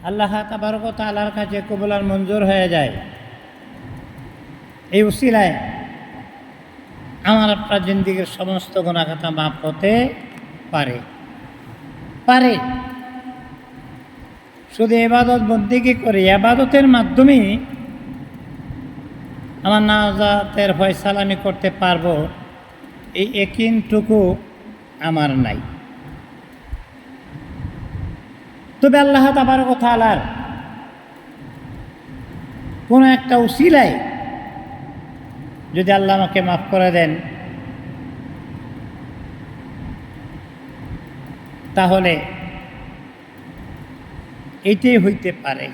আল্লাহ তাবারক ওয়া তাআলার কাছে কবুল আর মঞ্জুর হয়ে যায়। এই উসিলায় আমার আপনার জিন্দিগির সমস্ত গুনাহ খাতা মাফ হতে পারে পারে শুধু ইবাদত বন্দেগী করে ইবাদতের মাধ্যমে আমার নাজাতের ফয়সালা আমি করতে পারবো, এই ইয়াকিনটুকু আমার নাই। তবে আল্লাহ তাবারক ওয়া তাআলার কোনো একটা উসিলায় যদি আল্লাহ আমাকে মাফ করে দেন, তাহলে এইটাই হইতে পারে।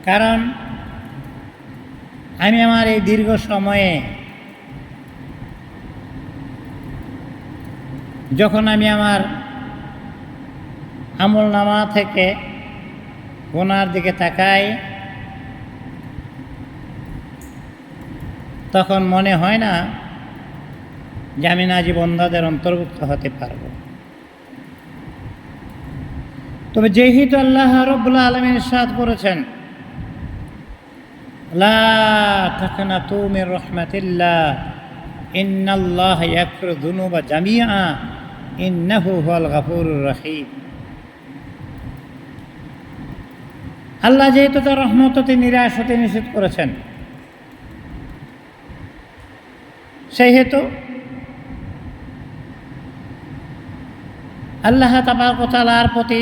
কারণ আমি আমার এই দীর্ঘ সময়ে যখন আমি আমার আমলনামা থেকে গুনার দিকে তাকাই, তখন মনে হয় না যে আমি নাজি বন্দাদের অন্তর্ভুক্ত হতে পারব। তবে যেহেতু আল্লাহ রাব্বুল আলামিন ইরশাদ করেছেন, লা তাকনাতু মির রাহমাতিল্লাহ ইন্নাল্লাহা ইয়াগফিরু যুনুবা জামিআ ইন্নাহু হুয়াল গাফুরুর রহিম। আল্লাহ যেহেতু তার রহমত হতে নিরাশ হতে নিষেধ করেছেন, সেই হেতু আল্লাহ তাবারক ওয়া তাআলার প্রতি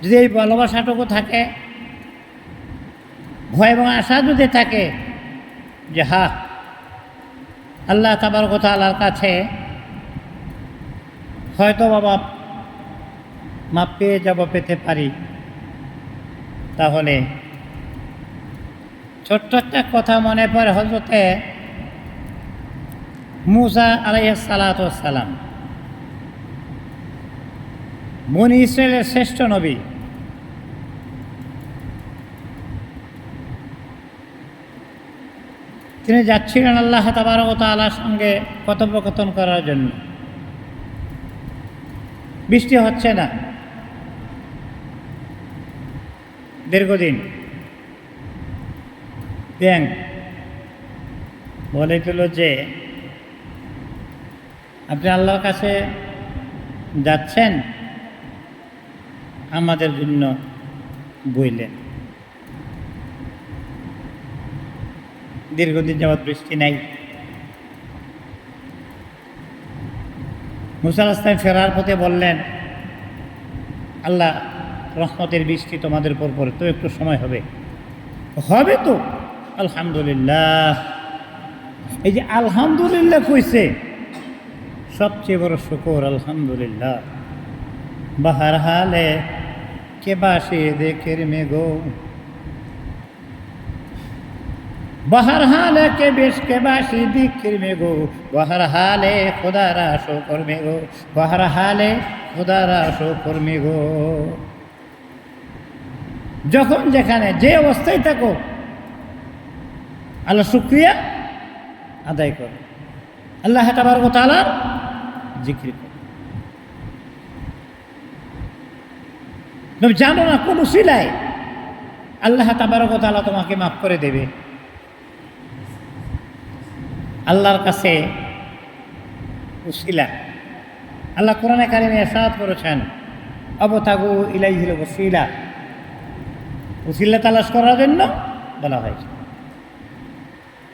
যদি এই ভালোবাসাটুকু থাকে, ভয় এবং আশা যদি থাকে যে হ্যাঁ আল্লাহ তাবারক ওয়া তাআলার কাছে হয়তো বাবা মাপ পেয়ে যাব, পেতে পারি, তাহলে ছোট্ট একটা কথা মনে পড়ে হযরতে মূসা আলাইহিস সালাতু ওয়াস সালাম, বনী ইসরায়েলের শ্রেষ্ঠ নবী। তিনি যাচ্ছিলেন আল্লাহ তাবারক ওয়া তাআলার সঙ্গে কথোপকথন করার জন্য। বৃষ্টি হচ্ছে না দীর্ঘদিন। ব্যাংক বলেছিল যে আপনি আল্লাহর কাছে যাচ্ছেন, আমাদের জন্য বইলেন। দীর্ঘদিন যাবৎ বৃষ্টি নাই। মূসা আলাইহিস সালাম ফেরার পথে বললেন, আল্লাহ রহমতের বৃষ্টি তোমাদের উপর পড়ে, তো একটু সময় হবে। হবে তো আলহামদুলিল্লাহ। এই যে আলহামদুলিল্লাহ কইছে, সবচেয়ে বড় শুকর আলহামদুলিল্লাহ। বাহার হালে কে বাসে দেখের মেঘো, বাহার হালে কে বেশ কে বাসি দিকের মেঘো, বাহার হালে খোদারা শুকর মেঘো, বাহার হালে খোদারা শুকর মেঘো। যখন যেখানে যে অবস্থায় থাকো আল্লাহ শুকরিয়া আদায় করো, আল্লাহ তাবারক ওয়া তাআলার জিকির করো। তুমি জানো না কোন উসিলায় আল্লাহ তাবারক ওয়া তাআলা তোমাকে মাফ করে দেবে। আল্লাহর কাছে উসিলা, আল্লাহ কোরআনে কারিমে ইরশাদ করেছেন, আবতাগু ইলাইহিল ওয়াসিলা, উসিলা তালাশ করার জন্য বলা হয়েছে।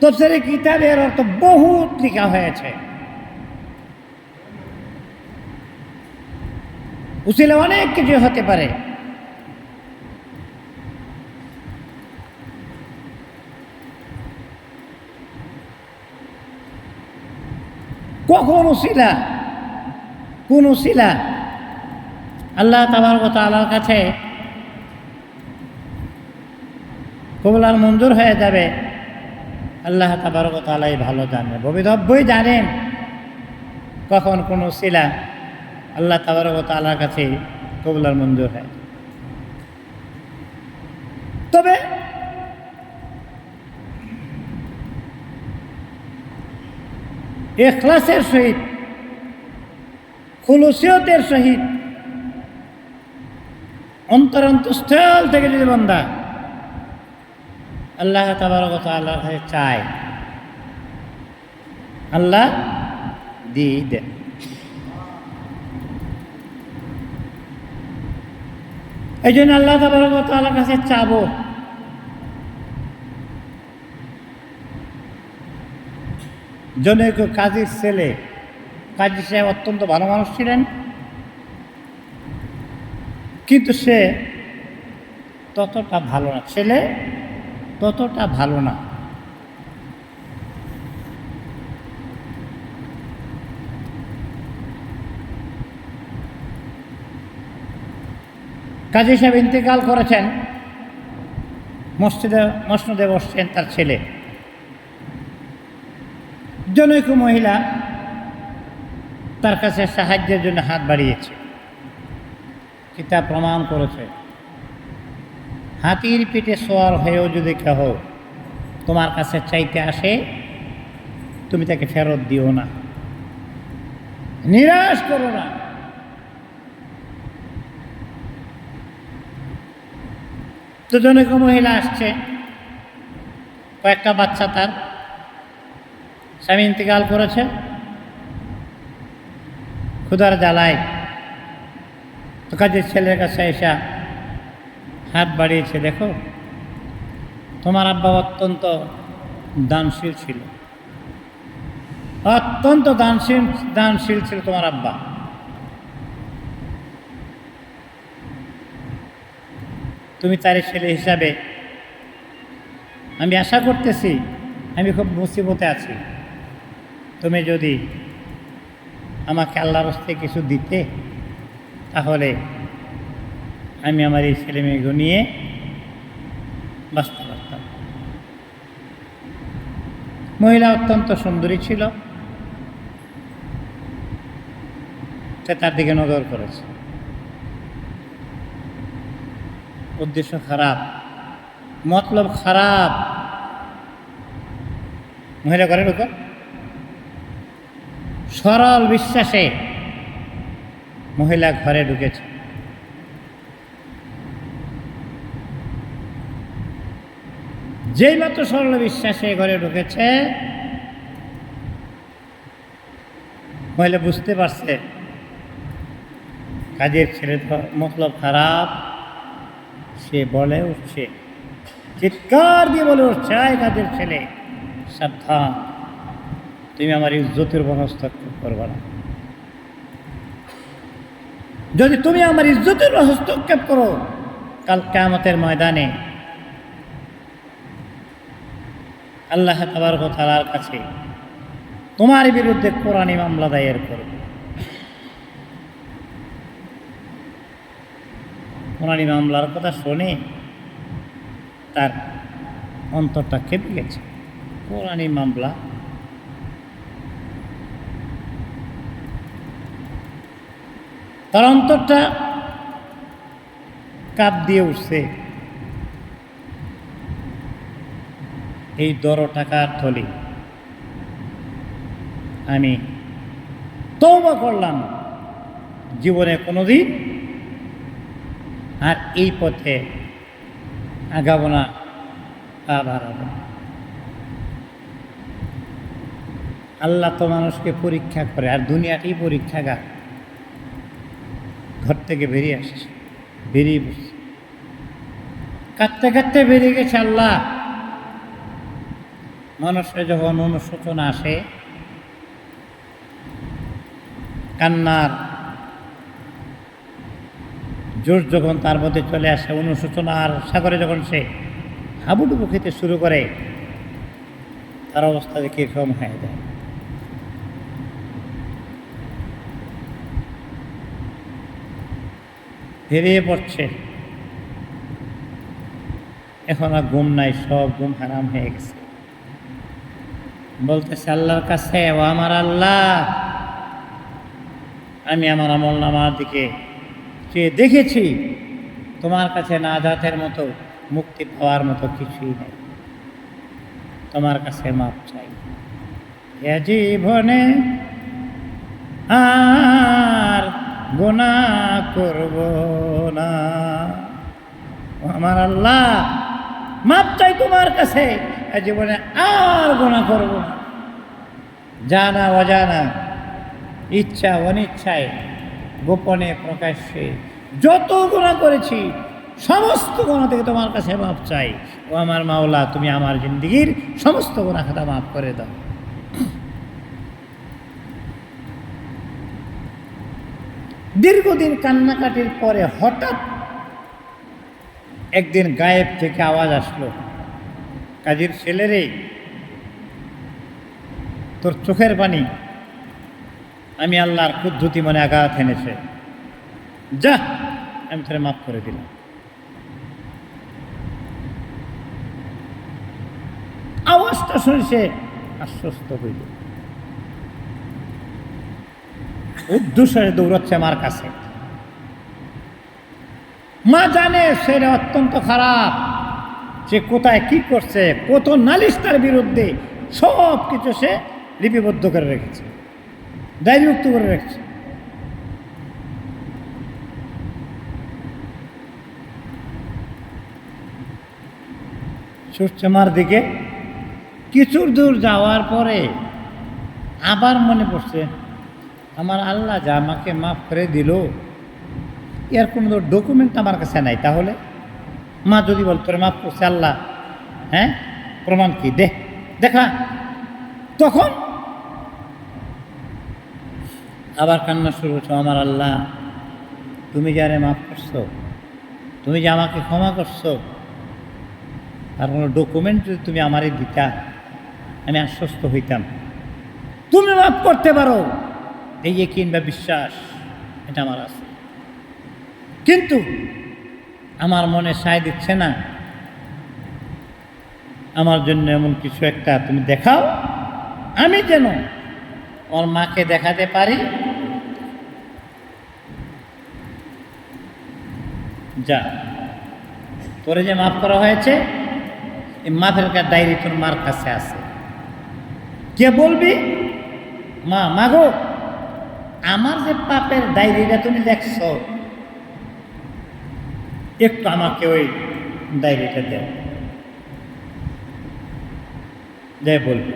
তাফসীরে কিতাবের অর্থ বহুত লেখা হয়েছে। উসিলা অনেক কিছু হতে পারে। কখন উসিলা, কোন উসিলা আল্লাহ তাবারক ওয়া তাআলার কাছে কবুল আর মঞ্জুর হয়ে যাবে, আল্লাহ তাবারক ওয়া তাআলাই ভালো জানেন, ভবিতব্যই জানেন কখন কোন উসিলা আল্লাহ তাবারক ওয়া তাআলার কাছে কবুল আর মঞ্জুর হয়। তবে ইখলাসের সহিত খুলুসিয়তের সহিত অন্তরস্থল থেকে যদি বান্দা আল্লাহ তাবারক ওয়া তাআলার কাছে চায়, আল্লাহ দিয়ে দেন। এই জন্য আল্লাহ তাবারক ওয়া তাআলার কাছে চাবো। জনৈক কাজীর ছেলে, কাজী সাহেব অত্যন্ত ভালো মানুষ ছিলেন, কিন্তু সে ততটা ভালো না, ছেলে ততটা ভালো না। কাজী সাহেব ইন্তেকাল করেছেন, মসনদে বসছেন তার ছেলে। জনৈক মহিলা তার কাছে সাহায্যের জন্য হাত বাড়িয়েছে। কিতাব প্রমাণ করেছে, হাতির পিঠে সোয়ার হয়েও যদি কেহ তোমার কাছে চাইতে আসে, তুমি তাকে ফেরত দিও না, নিরাশ করো না। তো জনৈক মহিলা আসছে, কয়েকটা বাচ্চা, তার স্বামী ইন্তেকাল করেছে, ক্ষুধার জ্বালায়। তো কাজের ছেলের কাছে এসে হাত বাড়িয়েছে, দেখো তোমার আব্বা অত্যন্ত দানশীল ছিল, অত্যন্ত দানশীল ছিল তোমার আব্বা। তুমি তার ছেলে হিসাবে আমি আশা করতেছি, আমি খুব মুসিবতে আছি, তুমি যদি আমাকে আল্লাহর রাস্তায় কিছু দিতে, তাহলে আমি আমার এই ছেলে মেয়েকে নিয়ে বাঁচতে পারতাম। মহিলা অত্যন্ত সুন্দরী ছিল, সে তার দিকে নজর করেছে। উদ্দেশ্য খারাপ, মতলব খারাপ। মহিলা ঘরে ঢুকো, সরল বিশ্বাসে মহিলা ঘরে ঢুকেছে। যেই মাত্র সরল বিশ্বাসে ঘরে ঢুকেছে, মহিলা বুঝতে পারছে কাজের ছেলে তো মতলব খারাপ। সে বলে উঠছে, চিৎকার দিয়ে বলে উঠছে, আয় কাজের ছেলে, সাবধান, তুমি আমার ইজ্জতের উপর হস্তক্ষেপ করবে না। যদি তুমি আমার ইজ্জতের উপর হস্তক্ষেপ করো, কাল কিয়ামতের ময়দানে আল্লাহ তাবারক ওয়া তাআলার কাছে তোমার বিরুদ্ধে কোরআনী মামলা দায়ের করবে। কোরআনী মামলার কথা শুনে তার অন্তরটা কেঁপে গেছে। কোরআনী মামলা, তার অন্তরটা কাঁপ দিয়ে উঠছে। এই 10 টাকার থলি আমি তওবা করলাম, জীবনে কোনোদিন আর এই পথে আগাবো না, পা বাড়াবো না। আল্লাহ তো মানুষকে পরীক্ষা করে, আর দুনিয়াটাই পরীক্ষাগার। ঘর থেকে বেরিয়ে আসছে, বেরিয়ে বসছে, কাঁদতে কাঁদতে বেরিয়ে গেছে। আল্লাহ, মানুষের যখন অনুশোচনা আসে, কান্নার জোর যখন তার মধ্যে চলে আসে, অনুশোচনার সাগরে যখন সে হাবুডুবু খেতে শুরু করে, তার অবস্থা দেখে এরকম হয়ে যায়। বেরিয়ে পড়ছে, এখন আর ঘুম নাই, সব ঘুম হারাম হয়ে গেছে। বলতেছে আল্লাহর কাছে, ও আমার আল্লাহ, আমি আমার আমল নামার দিকে চেয়ে দেখেছি, তোমার কাছে নাজাতের মতো, মুক্তি পাওয়ার মতো কিছুই নেই। তোমার কাছে মাপ চাই। এ জীবনে আর গুনাহ করব না। আমার আল্লাহ, মাপ চাই তোমার কাছে, জীবনে আর গুনাহ করব না। জানা অজানা, ইচ্ছা অনিচ্ছায়, গোপনে প্রকাশ্যে যত গুনাহ করেছি সমস্ত গুনাহ থেকে তোমার কাছে মাপ চাই। ও আমার মাওলা, তুমি আমার জিন্দেগির সমস্ত গুনাহ খাতা মাফ করে দাও। দীর্ঘদিন কান্নাকাটির পরে হঠাৎ একদিন গায়েব থেকে আওয়াজ আসলো, কাজীর ছেলেরে, তোর চোখের পানি আমি আল্লাহর কুদ্দুতি মনে আঘাত এনেছে, যা আমি তোরে মাফ করে দিলাম। আওয়াজটা শুনে সে আশ্বস্ত হইল, উদ্দেশ্যে দৌড়াচ্ছে আমার কাছে। মা জানে সেটা অত্যন্ত খারাপ, সে কোথায় কি করছে, কত নালিশ তার বিরুদ্ধে, সব কিছু সে লিপিবদ্ধ করে রেখেছে, ডায়েরিভুক্ত করে রেখেছে। ছুটছে মার দিকে। কিছু দূর যাওয়ার পরে আবার মনে পড়ছে, আমার আল্লাহ যা আমাকে মাফ করে দিল, এর কোনো ডকুমেন্ট আমার কাছে নাই। তাহলে মা যদি বল তোরে মাফ করছে আল্লাহ, হ্যাঁ প্রমাণ কি, দেখা। তখন আবার কান্না শুরু করছো, আমার আল্লাহ, তুমি যারে মাফ করছো, তুমি যে আমাকে ক্ষমা করছো, আর কোনো ডকুমেন্ট যদি তুমি আমারে দিতা, আমি আশ্বস্ত হইতাম তুমি মাফ করতে পারো। এই ইয়াকিন বা বিশ্বাস এটা আমার আছে, কিন্তু আমার মনে সায় দিচ্ছে না। আমার জন্য এমন কিছু একটা তুমি দেখাও, আমি যেন ওর মাকে দেখাতে পারি। যা, তোরে যে মাফ করা হয়েছে, এই মাফের ডায়েরি তোর মার কাছে আছে, কে বলবি? মা, মাগো, আমার যে পাপের ডায়েরিটা তুমি দেখছো, একটু আমাকে ওই ডায়েরিটা দেও, যাই বলবি।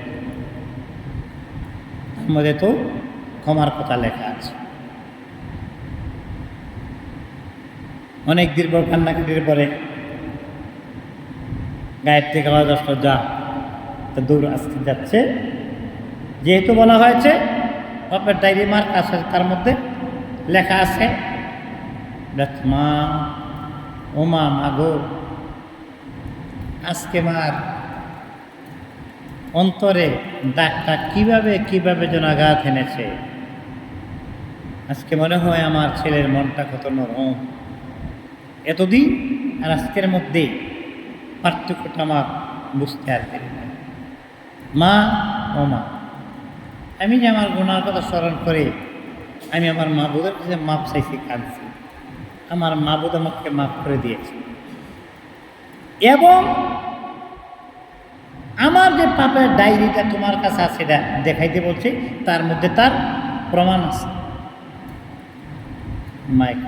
তার মধ্যে তো ক্ষমার কথা লেখা আছে। অনেক দীর্ঘ কান্নাকাটির পরে গায়ের থেকে আওয়াজ আসলো, যা। তা দৌড় আসতে যাচ্ছে, যেহেতু বলা হয়েছে বাপের ডায়েরি মার কাছে, তার মধ্যে লেখা আছে, মা, ও মা, মাগো, আজকে মার অন্তরে দাগটা কিভাবে কিভাবে যেন আঘাত এনেছে। আজকে মনে হয় আমার ছেলের মনটা কত নরম। এতদিন আর আজকের মধ্যে পার্থক্যটা আমার বুঝতে আর পারি না। মা, ও মা, আমি যে আমার গুনার কথা স্মরণ করে আমি আমার মাবুদের কাছে মাপ চাইছি, কাঁদছি, আমার মাবুদ আমাকে মাফ করে দিয়েছে। এবং আমার যে পাপের ডায়েরিটা তোমার কাছে আছে, এটা দেখাইতে বলছে, তার মধ্যে তার প্রমাণ আছে। মাইক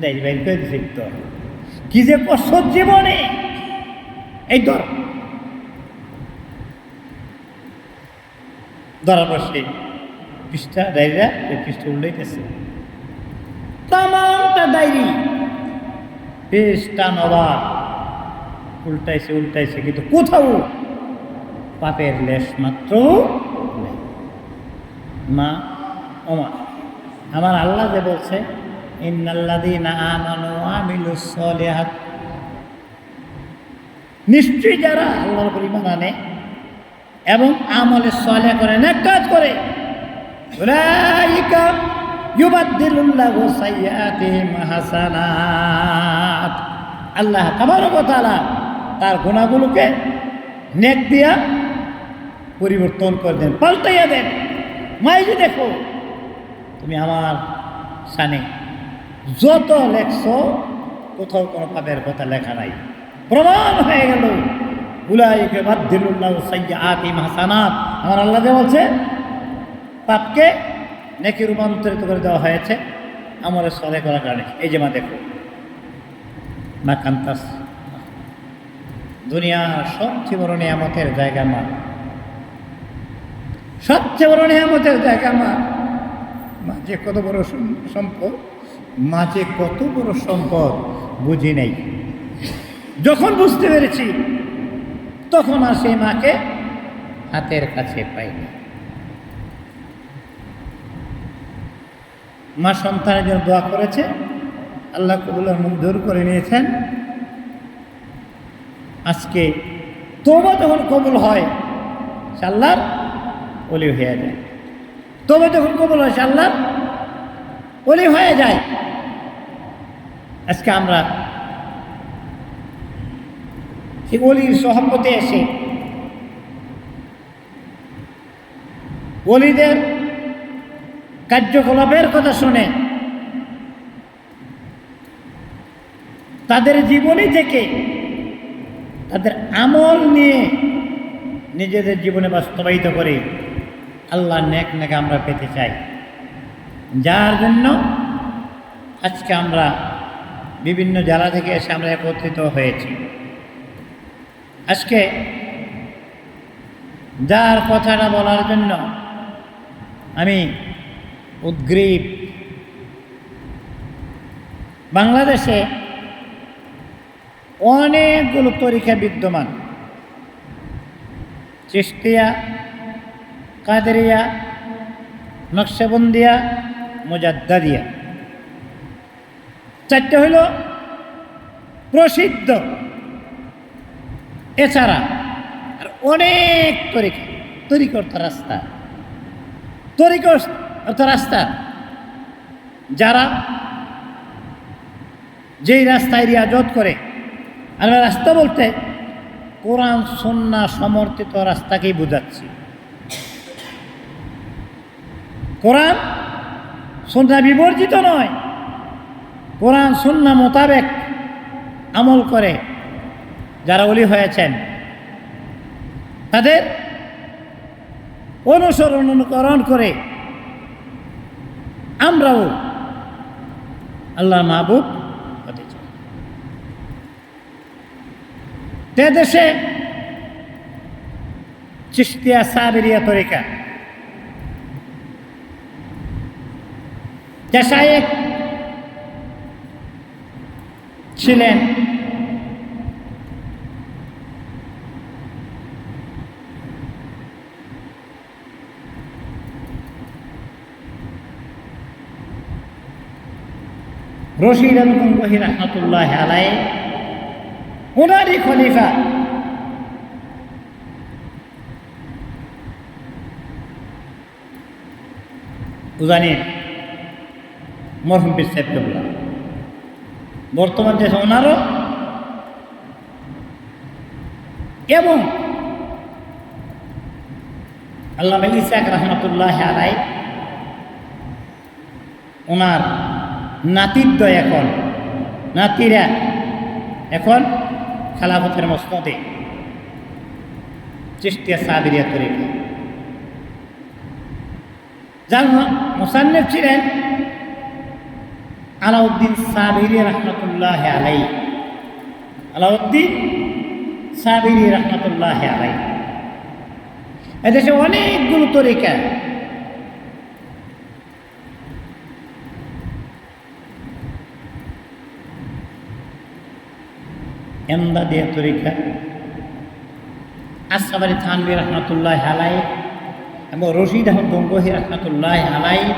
ডায়েরি বাইর করে দিছে, তোর কি যে কষ্ট জীবনে, এই ধরার পর সেই পৃষ্ঠা ডায়েরিটা, এই পৃষ্ঠা উল্টাইতেছে, তামামটা ডায়েরি পৃষ্ঠা নবার উল্টাইছে উল্টাইছে, কিন্তু কোথাও পাপের লেশ মাত্র নেই। মা, ওমা, আমার আল্লাহ যে বলছে, ইন্নাল্লাযীনা আমানু ওয়া আমিলুস সলিহাত, নিশ্চয়ই যারা আল্লাহর উপর ঈমান আনে এবং আমলে সালেহ করে, নেক কাজ করে, উলাইকা ইউবাদদিলুল্লাহু সাইয়্যাতিহিম হাসানাত, আল্লাহ তাবারক ওয়া তাআলা তার গুনাহগুলোকে নেক দিয়া পরিবর্তন করে দেন, পাল্টাইয়া দেন। মাইজি দেখো, তুমি আমার সানে যত লেখছো, কোথাও কোনো পাপের কথা লেখা নাই, প্রমাণ হয়ে গেল। উলাইকা ইউবাদদিলুল্লাহু সাইয়্যাতিহিম হাসানাত, আমার আল্লাহ যে বলছে পাপকে নেকি রূপান্তরিত করে দেওয়া হয়েছে আমলে সলে করার কারণে। এই যে মা দেখো, মা কান্তাস, দুনিয়ার সবচেয়ে বড় নিয়ামতের জায়গা মা, সবচেয়ে বড় নিয়ামতের জায়গা মা। মা যে কত বড় সম্পদ, মা যে কত বড় সম্পদ বুঝি নেই। যখন বুঝতে পেরেছি তখন আর সেই মাকে হাতের কাছে পাইনি। মা সন্তানের জন্য দোয়া করেছে, আল্লাহ কবুলের মঞ্জুর করে নিয়েছেন। আজকে তওবা যখন কবুল হয় সে আল্লাহর ওলি হয়ে যায়। তওবা যখন কবুল হয় সে আল্লাহর ওলি হয়ে যায়। আজকে আমরা সেই ওলির সহবতে এসে ওলিদের কার্যকলাপের কথা শুনে তাদের জীবনী থেকে তাদের আমল নিয়ে নিজেদের জীবনে বাস্তবায়িত করে আল্লাহ নেক নেক আমরা পেতে চাই। যার জন্য আজকে আমরা বিভিন্ন জেলা থেকে এসে আমরা একত্রিত হয়েছি। আজকে যার কথাটা বলার জন্য আমি উদ্গ্রীব। বাংলাদেশে অনেকগুলো তরিকা বিদ্যমান, চিশতিয়া, কাদেরিয়া, নকশবন্দিয়া, মুজাদ্দাদিয়া, চারটে হইল প্রসিদ্ধ। এছাড়া আর অনেক তরিকা, তরিকা অর্থ রাস্তা, তরিকা অর্থ রাস্তা। যারা যেই রাস্তায় রিয়াজত করে, আর রাস্তা বলতে কোরআন সুন্নাহ সমর্থিত রাস্তাকেই বোঝাচ্ছি। কোরআন সুন্নাহ বিবর্জিত নয়, কোরআন সুন্নাহ মোতাবেক আমল করে যারা ওলি হয়েছেন তাদের অনুসরণ অনুকরণ করে আমরাও আল্লাহর মাহবুব হতে চাই। দেশে চিশতিয়া সাবেরিয়া তরিকা, শায়েখ ছিলেন রশিদ আল গঙ্গোহী রহমতুল্লাহ আলাইহি, ওনারই খলিফা উজানির মরহুম পীর সাহেব কেবলা। বর্তমান দেশে ওনারও এবং আল্লামা ইসহাক রহমতুল্লাহ আলাইহি, ওনার নাতিদ্বয় এখন, নাতিরা এখন খেলাফতের মসনদে চিশতিয়া সাবেরিয়া তরিকা। যার মুসান্নিফ ছিলেন আলাউদ্দিন সাবিরি রহমতুল্লাহ আলাইহি, আলাউদ্দিন সাবিরি রহমতুল্লাহ আলাইহি। এদেশে অনেকগুলো তরিকা, এমদাদিয়া তরিকা, আসসাবারি থানভী রহমতুল্লাহ আলাইহি এবং রশিদ আহমদ গঙ্গোহী রহমতুল্লাহ আলাইহি,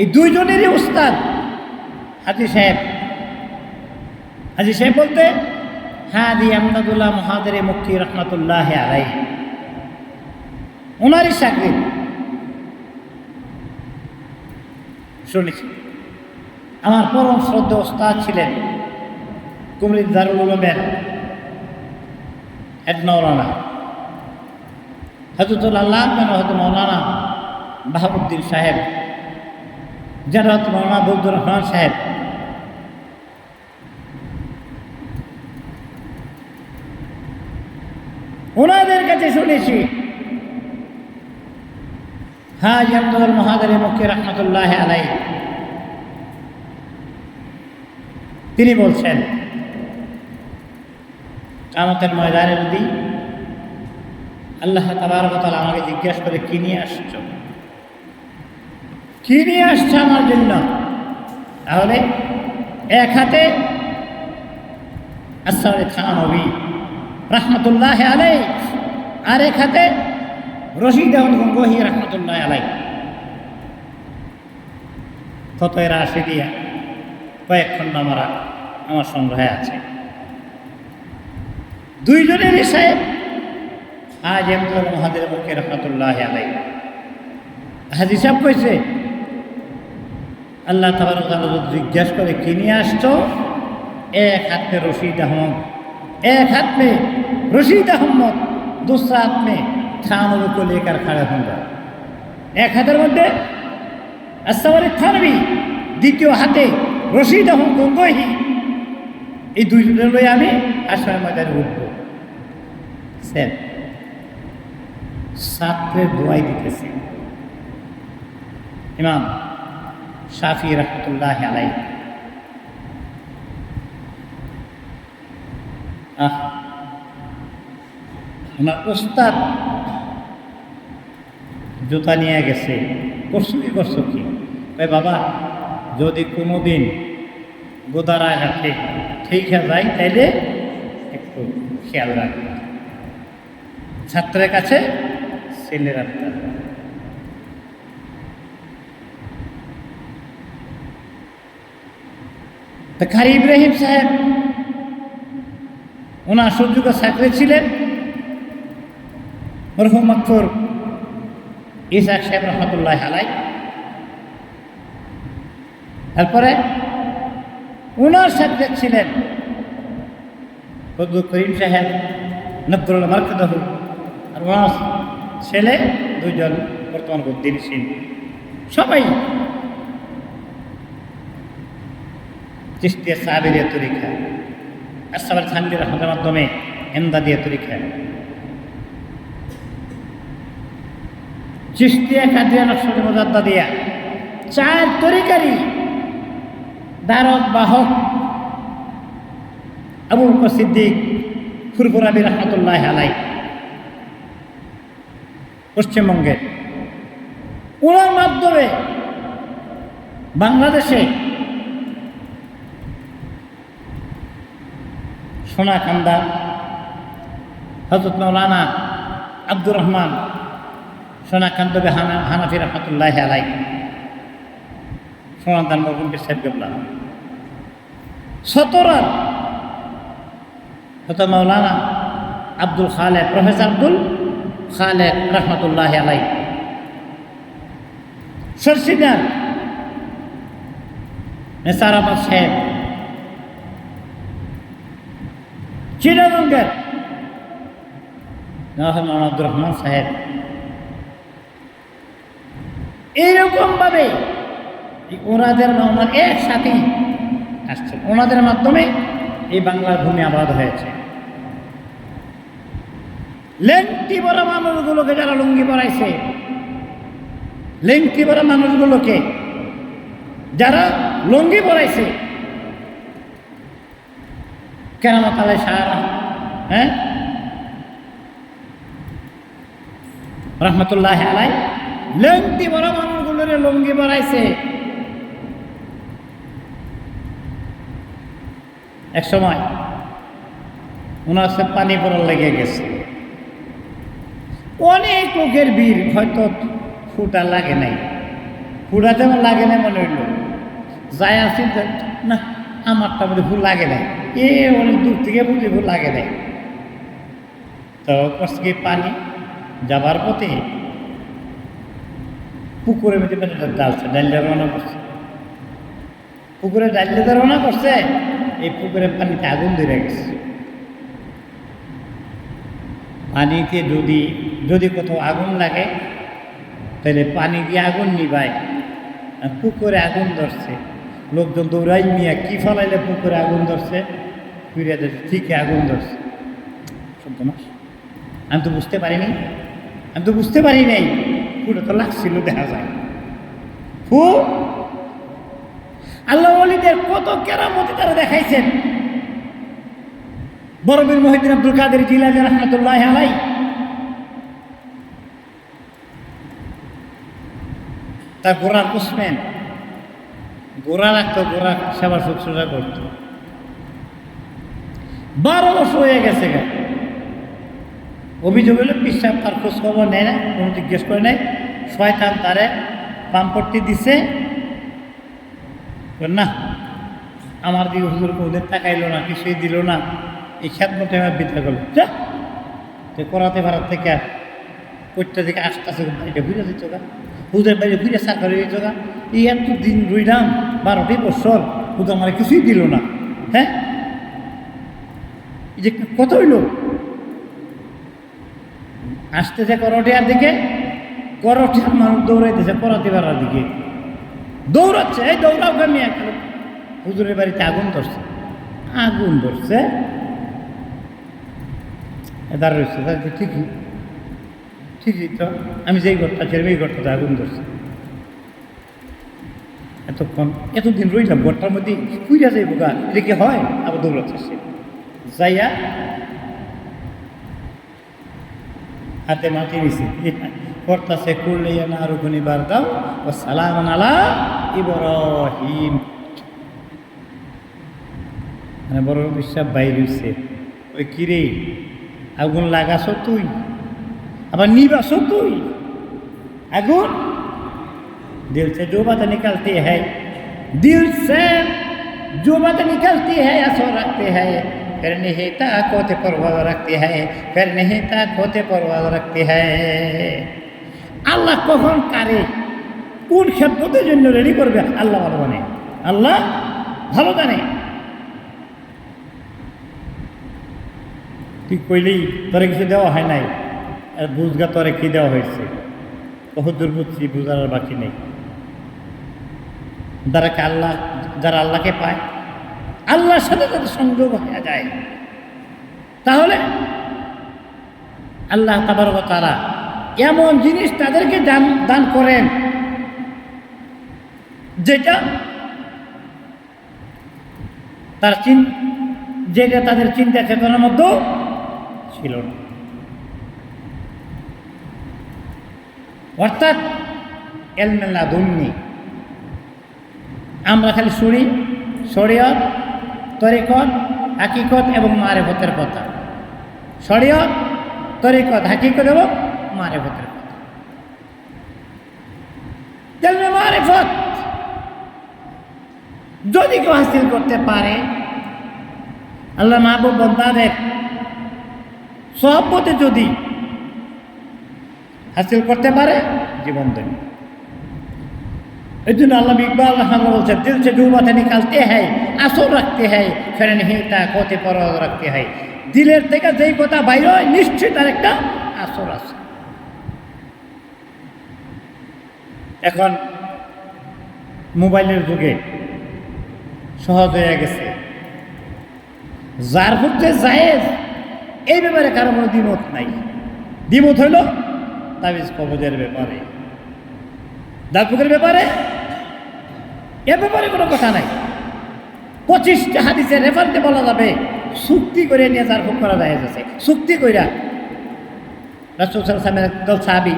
এই দুইজনেরই উস্তাদ হাজী সাহেব। হাজী সাহেব বলতে হাদি আমদাদুল্লাহ মুহাদিরি মুক্তি রহমতুল্লাহ আলাইহি, ওনারই চাকরি শুনেছি। আমার পরম শ্রদ্ধা ওস্তাদ ছিলেন কুমিল্লা দারুল উলুমের হেড মৌলানা হযরতুল আল্লামা হযরত মৌলানা বাহাউদ্দিন সাহেব, যারা মৌলানা বদরুর রহমান সাহেব। ওনাদের কাছে শুনেছি হাজী আব্দুল মহাদারি মক্কি রহমতুল্লাহ আলাই তিনি বলছেন, কিয়ামতের ময়দানে যদি আল্লাহ তাবারক ওয়া তাআলা আমাকে জিজ্ঞাসা করে কি নিয়ে আসছো, কি নিয়ে আসছে আমার জন্য, তাহলে এক হাতে আসসালামু থানবী রহমতুল্লাহ আলাই, আর এক হাতে রশিদ আহমদ গঙ্গোহী রহমতুল্লাহ আলাই, ফতোয়া রাশিদিয়া কয়েক খণ্ড আমার সংগ্রহে আছে। দুইজনেরই সাহেব হাজী আব্দুল মহাদারি মক্কি রহমতুল্লাহ আলাই। হাজী সাহেব কইছে, আল্লাহ তাবারক ওয়া তাআলা জিজ্ঞাসা করে কি নিয়ে আসছো, एक हाथ में रशीद अहमद, एक हाथ में रशीद अहमद, दूसरा हाथ में थानवी को लेकर खड़े होंगे। एक हाथের মধ্যে আসসালামু থানবী, দ্বিতীয় হাতে রশিদ আহমদ গঙ্গোহী, এই দুইজনে লই আমি হাশরের ময়দানে উঠব। স্যার ছাত্রের দোয়াই দিতেছে ইমাম শাফি রহমতুল্লাহ আলাইহি। আমার ওস্তাদ জুতা নিয়ে গেছে, করছো কি? বাবা যদি কোনো দিন গোদারায় হাতে ঠিক হয়ে যায় তাইলে একটু খেয়াল রাখবে। ছাত্রের কাছে ছেলে রাখতে তো কারি ইব্রাহিম সাহেব ওনার সুযোগ্য ছাত্রী ছিলেন মরহুম মাকফুর ইসহাক সাহেব রহমতুল্লাহ আলাই। তারপরে ওনার সাথে ছিলেন ফজলুল করিম সাহেব নবরুল মারকাদাহু, আর ওনার ছেলে দুইজন বর্তমান উদ্দিন সিং, সবাই চিশতিয়া সাহাবিরিয়া তরিকা, আসসালামু থানবী রহমতের মাধ্যমে এমদাদিয়া তরিকা, চিশতিয়া কাদিয়া নকশবন্দি মুজাদ্দাদিয়া, চার তরিকারই ধারক বাহক আবু বকর সিদ্দিক ফুরফুরাবি রহমতুল্লাহ আলাই পশ্চিমবঙ্গের, ওনার মাধ্যমে বাংলাদেশে সোনাকান্দা হযরত মাওলানা আব্দুর রহমান সোনাকান্দবী হানাফি রহমতুল্লাহ আলাই, সোনাদান মরহুম পীর সাহেব কেবলা, সতরার হযরত মাওলানা আব্দুল খালেক, প্রফেসর আব্দুল খালেক রহমতুল্লাহ আলাই, সরসিনার নেসার আহমদ সাহেব, চিটাগঙ্গের আব্দুর রহমান সাহেব, এইরকমভাবে ওনাদের ওনার একসাথেই আসছে, ওনাদের মাধ্যমে এই বাংলার ভূমি আবাদ হয়েছে। লেংটি বড় মানুষগুলোকে যারা লুঙ্গি পরাইছে, লেংটি বড় মানুষগুলোকে যারা লুঙ্গি পরাইছে, কেরামত আলাই সাহারা, হ্যাঁ রহমতুল্লাহ আলাই, লেংটি বড় মানুষগুলোরে লুঙ্গি পরাইছে। এক সময় ওনার সে পানি পড়ার লেগে গেছে, অনেক লোকের ভিড়, হয়তো ফুটা লাগে নাই, ফুটাতে আমার লাগে নাই মনে হইল, যায় আসি না আমারটা মধ্যে ফুল লাগে নাই, অনেক দূর থেকে বুঝি ফুল লাগে নাই। তো কষ্টকে পানি যাবার পথে পুকুরের মধ্যে ডালছে, ডালিয়া রওনা করছে, পুকুরে ডালিয়া রওনা করছে, এই পুকুরের পানিতে আগুন ধরে গেছে। পানিতে যদি কোথাও আগুন লাগে তাহলে পানি দিয়ে আগুন নিবায়, আর পুকুরে আগুন ধরছে, লোকজন দৌড়াই মিয়া কি ফলাইলে পুকুরে আগুন ধরছে, ফিরে যাচ্ছে ঠিকই আগুন ধরছে। শুনতো না, আমি তো বুঝতে পারি নাই ফুটা তো লাগছিল দেখা যায়। ফু আল্লাহ ওয়ালিদের কত কেরামতি তারা দেখাইছেন। বরবীর মহিউদ্দিন আব্দুল কাদের জিলানী রাহমাতুল্লাহি আলাইহি তার গোড়ার পুষবেন, গোড়া রাখতো, গোড়া সেবা শুশ্রূষা করত। 12 বছর হয়ে গেছে। অভিযোগ হলো পিসাব তার খোঁজ খবর নেয় না, কোনো জিজ্ঞেস করে নেয়। শয়তান তারে পাম্পট্টি দিছে, না আমার দিকে হুজুর ওদের তাকাইলো না, কিছুই দিল না, এই খ্যাতমতে আমার বিদ্যা করলো। যা তো করাতে পারার থেকে ওইটা থেকে আসতে বাড়িটা ঘুরে দিত গা, হুজুরের বাইরে ঘুরে সাকার হয়ে যেত গা। এই এত দিন রইলাম 12টি বছর, হুজুর আমার কিছুই দিল না। হ্যাঁ, এই যে কত হইল, আসতেছে করটিয়ার দিকে, করটিয়ার মানুষ দৌড়াইতেছে করাতে পারার দিকে, দৌড়াচ্ছে। এই দৌড়াও কামি এক হুজুরের বাড়িতে আগুন ধরছে, আগুন ধরছে দাঁড় রয়েছে। ঠিকই ঠিকই তো, আমি যেই ঘরটা ছিলাম এই ঘরটাতে আগুন ধরছে। এতক্ষণ এতদিন রইলাম ঘরটার মধ্যে, পুইরা যাইব গা, এটা কি হয়? আবার দৌড়াচ্ছে সে, যাইয়া হাতে মাটি নিছে, করতেছে কুল্লিয়া না আর ওখানে বার দাও ও সালাম আলা ইব্রাহিম। মানে বড় বিশ্বাস বাইর হইছে, ওই কিরে আগুন লাগাছ তুই, আবার নিবাস তুই আগুন। दिल से जो बात निकलती है, दिल से जो बात निकलती है असर रखते हैं, फिर नहीं ताक होते परवाज रखती है, फिर नहीं ताक होते परवाज रखती है। আল্লাহ কখন কারে কোন ক্ষেত্রের জন্য রেডি করবে আল্লাহ ভালো জানে, আল্লাহ ভালো জানে। তুই কইলেই তোরে কিছু দেওয়া হয় নাই, আর বুঝগা তোরে কি দেওয়া হয়েছে, বহুদূর বুঝছি, বুঝার আর বাকি নেই। যারা আল্লাহকে পায়, আল্লাহর সাথে তাদের সংযোগ হয়ে যায়, তাহলে আল্লাহ তাবারক ওয়া তাআলা এমন জিনিস তাদেরকে দান করেন যেটা তাদের চিন্তা চেতনার মধ্যেও ছিল না। অর্থাৎ ইলমে লাদুন্নি, আমরা খালি শুনি শরীয়ত, তরিকত, হাকিকত এবং মারিফতের কথা। শরীয়ত, তরিকত, হাকিকত এবং মারিফতের কথা। ইলমে মারিফত যদি কেউ হাসিল করতে পারে, আল্লাহ মাহবুব বান্দাদের সহবতে যদি হাসিল করতে পারে, জীবন দেন। এই জন্য আল্লাহ ইকবাল রহমান বলছে, দিল সে जो बातें निकलते हैं আসর রাখতে হয়, ফের नहीं ताक होते परवाज रखते हैं। দিলের থেকে যেই কথা বাইর হয় নিশ্চিত আর একটা আসর আছে। এখন মোবাইলের যুগে সহজ হয়ে গেছে, যার পক্ষে জায়েজ এই ব্যাপারে কারো কোনো দ্বিমত নাই। দ্বিমত হইল তাবিজ কবজের ব্যাপারে, দাপুকের ব্যাপারে, এ ব্যাপারে কোনো কথা নাই। 25টা হাদিসের রেফারেন্সে বলা যাবে, চুক্তি করে নিয়ে যার ভোগ করা যায় আছে, চুক্তি কইরা। রাসূল সাল্লাল্লাহু আলাইহি ওয়াসাল্লামের একদল সাহাবী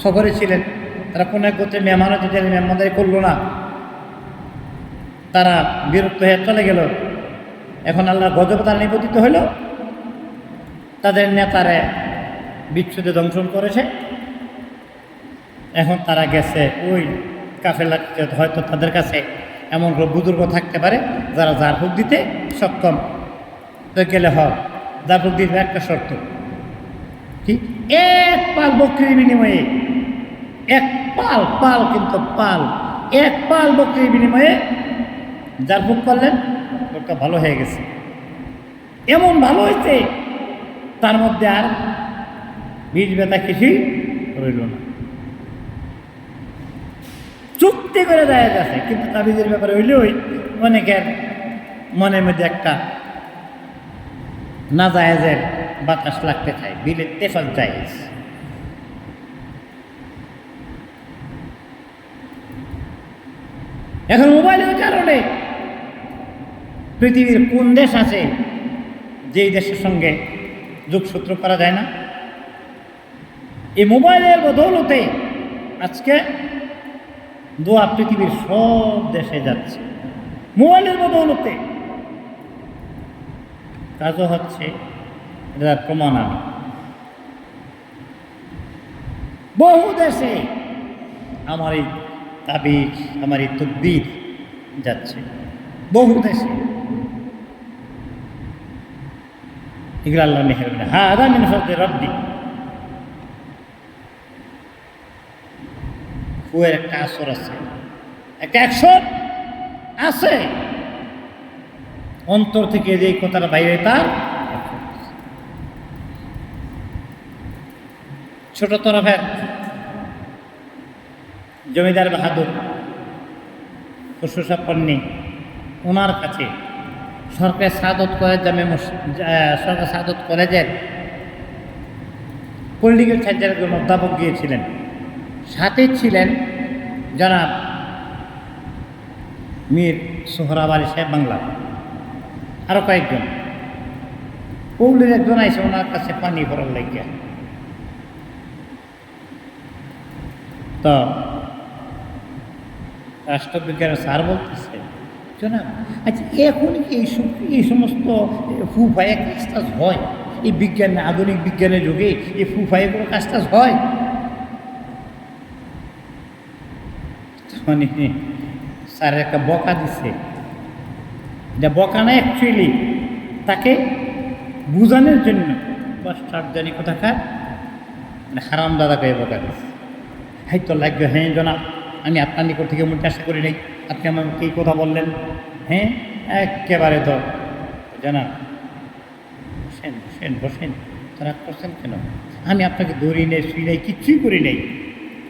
সফরে ছিলেন, তারা কোন এক গোত্রে মেহমানদারি করলো না, তারা বিরক্ত হয়ে চলে গেল। এখন আল্লাহর গজব তারা নিপতিত হইল, তাদের নেতারে বিচ্ছুদে দংশন করেছে। এখন তারা গেছে ওই কাফেলা, হয়তো তাদের কাছে এমন বুজুর্গ থাকতে পারে যারা জারফুক দিতে সক্ষম। তো গেলে হয় জারফুক দিতে একটা শর্ত কি, এক পাল বকরির বিনিময়ে, এক পাল কিন্তু এক পাল বকরির বিনিময়ে জারফুক করলেন, লোকটা ভালো হয়ে গেছে। এমন ভালো হয়েছে তার মধ্যে আর বীজ ব্যথা কিছুই রইল না। চুক্তি করে দেয়া যাচ্ছে, কিন্তু তাবিজের ব্যাপারে হইলেই অনেকের মনের মধ্যে একটা নাজায়েজের বাতাস লাগতে চায়, বিলে তেফাক জায়েজ। এখন মোবাইলের কারণে পৃথিবীর কোন দেশ আছে যেই দেশের সঙ্গে যোগসূত্র করা যায় না? এই মোবাইলের বদৌলতে আজকে দোয়া পৃথিবীর সব দেশে যাচ্ছে, মোবাইলের বদৌলতে। কাজও হচ্ছে, এটা প্রমাণ আমি বহু দেশে আমার এই তাবিজ, আমার এই তদবির যাচ্ছে বহু দেশে। এগুলো আল্লাহ মেহেরবানি। হাদা মিন ফজলি রাব্বি। ফুয়ের একটা আসর আছে, একটা অ্যাকশন আছে, অন্তর থেকে যে কথাটা বাইরে তার। ছোট তরফের জমিদার বাহাদুর পশুসাপন্নী, ওনার কাছে সরকারি সাদত কলেজ সরকার সাদত কলেজের পলিটিক্যাল সায়েন্সের একজন অধ্যাপক গিয়েছিলেন, সাথে ছিলেন জনাব মীর সোহরাব আলী সাহেব বাংলা, আরও কয়েকজন। পৌলির একজন আইসে ওনার কাছে পানি ভরার লাগিয়া। তো রাষ্ট্রবিজ্ঞানের স্যার বলতেছে, জনাব আচ্ছা এখন কি এই সমস্ত ফুফায়ে কাজটাজ হয়? এই বিজ্ঞান, আধুনিক বিজ্ঞানের যুগে এই ফুফায়ে কোনো কাজটাজ হয়? মানে স্যার একটা বকা দিচ্ছে, এটা বকা না, অ্যাকচুয়ালি তাকে বুঝানোর জন্য বাস্টার জানি কোথাকার মানে হারাম দাদাকে বকা দিচ্ছে। হাই তো লাগবে, হ্যাঁ জনাব আমি আপনার নিকট থেকে মুখ আশা করি নাই, আপনি আমাকে এই কথা বললেন। হ্যাঁ একেবারে তো জানাব বসেন বসেন বসেন, তারা করছেন কেন? আমি আপনাকে ধরি নেই, শুই নাই, কিচ্ছুই করি নাই,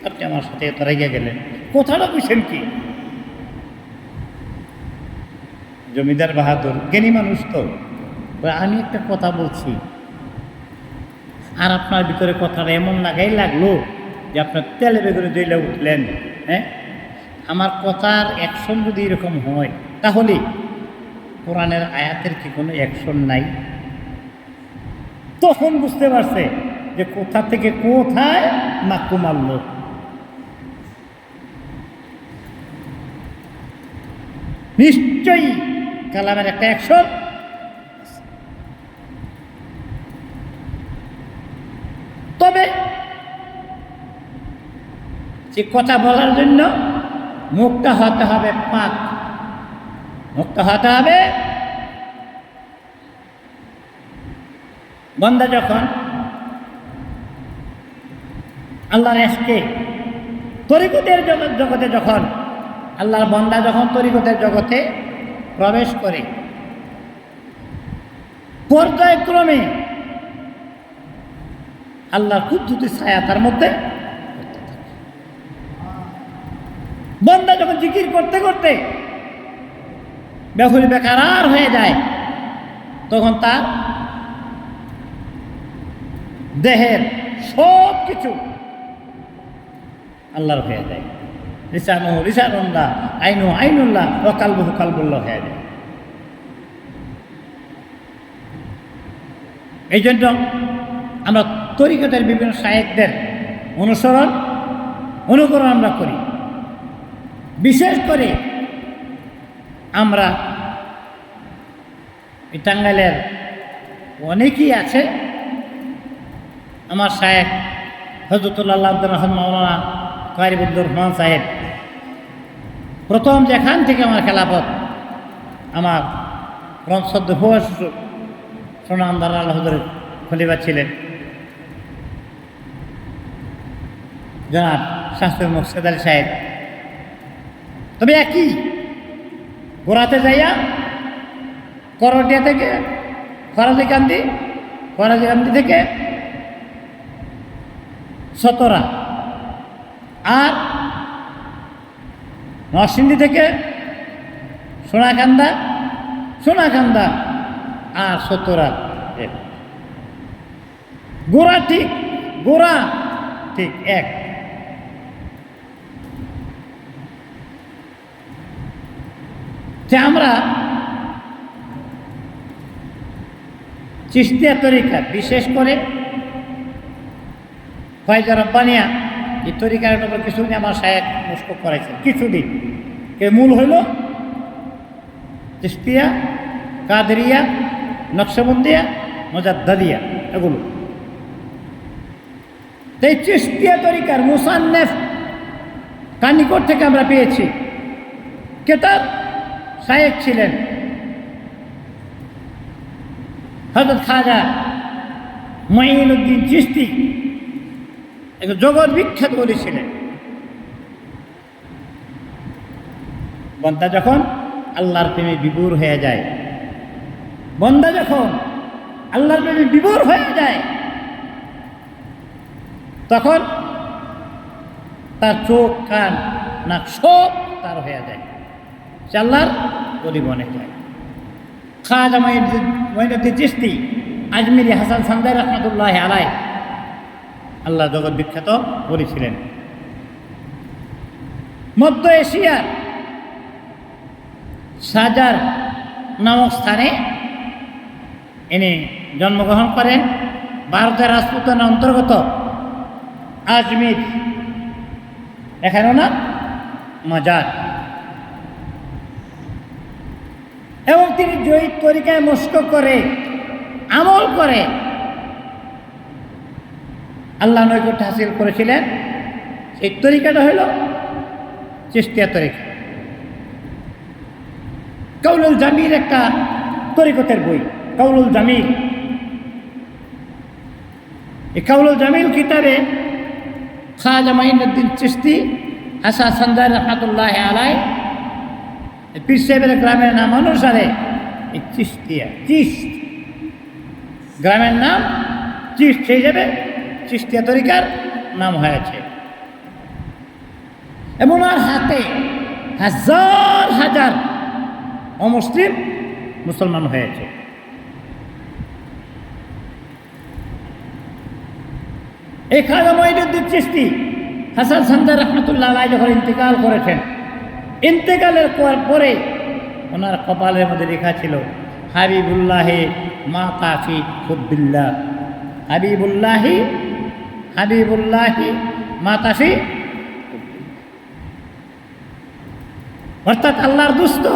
আপনি আমার সাথে এত রেগে গেলেন, কথাটা বুঝছেন কি? জমিদার বাহাদুর জ্ঞানী মানুষ তো, আমি একটা কথা বলছি আর আপনার ভিতরে কথাটা এমন লাগাই লাগলো যে আপনার তেলে বেগুনে জেলে উঠলেন। হ্যাঁ, আমার কথার অ্যাকশন যদি এরকম হয় তাহলে কোরআনের আয়াতের কি কোনো অ্যাকশন নাই? তখন বুঝতে পারছে যে কোথা থেকে কোথায় মাক্কু মারল। নিশ্চয়ই কালামের একটা অ্যাকশন। তবে যে কথা বলার জন্য মুখটা হতে হবে পাক, মুখটা হতে হবে। বান্দা যখন আল্লাহর এশকে তরিকতের জগতে, যখন আল্লাহর বান্দা যখন তরিকতের জগতে প্রবেশ করে, পর্যায়ক্রমে আল্লাহর কুদরতি ছায়া তার মধ্যে। বান্দা যখন জিকির করতে করতে বেহুরি বেকার হয়ে যায়, তখন তার দেহের সব কিছু আল্লাহর হয়ে যায়। রিসানু রিসানুল্লাহ, আইনু আইনুল্লাহ, ও কালবুহু কালবুল্লাহ হয়ে যায়। এই জন্য আমরা তরিকতের বিভিন্ন শায়েখদের অনুকরণ আমরা করি। বিশেষ করে আমরা এই টাঙ্গাইলের অনেকেই আছে, আমার শায়েখ হযরতুল্লাহ আব্দুর রহমান মাওলানা কারিবুদ্দুর রহমান সাহেব, প্রথম যেখান থেকে আমার খেলাফত, আমার রমসদ্দ হুয়া শ্বশুর সোনামদার আল্লাহ হযরত খলিফা ছিলেন জনাব শাস্ত্রী মুর্শেদ আলী সাহেব। তবে একই গোড়াতে যাইয়া করটিয়া থেকে ফরাজিকান্দি থেকে সতরা, আর নরসিংদী থেকে সোনাকান্দা আর সতরা। গোড়া ঠিক এক। যে আমরা চিশতিয়া তরিকা, বিশেষ করে ফয়জা রব্বানিয়া এই তরিকার উপর কিছুদিন আমার শায়েখ মুস্ক করাইছেন, কিছুদিন। মূল হইল চিশতিয়া, কাদেরিয়া, নকশবন্দিয়া, মুজাদ্দাদিয়া, এগুলো। এই চিশতিয়া তরিকার মুসান্নেফ কার নিকট থেকে আমরা পেয়েছি। কেতাব শায়েখ ছিলেন হযরত খাজা মুঈনুদ্দিন চিশতি, এক জগৎ বিখ্যাত ওলি ছিলেন। বান্দা যখন আল্লাহর প্রেমে বিভোর হয়ে যায়, বান্দা যখন আল্লাহর প্রেমে বিভোর হয়ে যায়, তখন তার চোখ, কান, নাক সব তার হয়ে যায়, সে আল্লাহর ওলি বনে যায়। খাজা মুঈনুদ্দিন চিশতি আজমিরি হাসান সান্দাই রহমতুল্লাহ আলাইহ, আল্লাহ জগৎ বিখ্যাত বলেছিলেন। মধ্য এশিয়ার সাজার নামক স্থানে ইনি জন্মগ্রহণ করেন। ভারতের রাজপুতানার অন্তর্গত আজমির, এখানেও না মাজার, এবং তিনি জয়ীদ তরিকায় মস্ক করে আমল করে আল্লাহ নৈকট্য হাসিল করেছিলেন। এই তরিকাটা হইল চিশতিয়া তরিকা। কাউলুল জামিল একটা তরিকতের বই, কাউলুল জামিল। এই কাউলুল জামিল কিতাবে খাজা মুঈনুদ্দিন চিশতি হাসান সান্দাই রহমতুল্লাহ আলাইহ পীর সাহেবের গ্রামের নাম অনুসারে এই চিশতিয়া, চিশত গ্রামের নাম চিশত, সেই হিসেবে চিশতিয়া তরিকার নাম হয়েছে। এবং আর হাতে হাজার হাজার অমুসলিম মুসলমান হয়েছে। এই খাজা মুঈনুদ্দিন চিশতি হাসান সান্দাই রহমতুল্লাহ আলাইহ যখন ইন্তেকাল করেছেন, ইন্তেকালের পরে ওনার কপালের মধ্যে লেখা ছিল হাবিবুল্লাহি মা কাফি হুব্বিল্লাহ, হাবিবুল্লাহি হাবিবুল্লাহি মা কাফি, অর্থাৎ আল্লাহর দুস্ত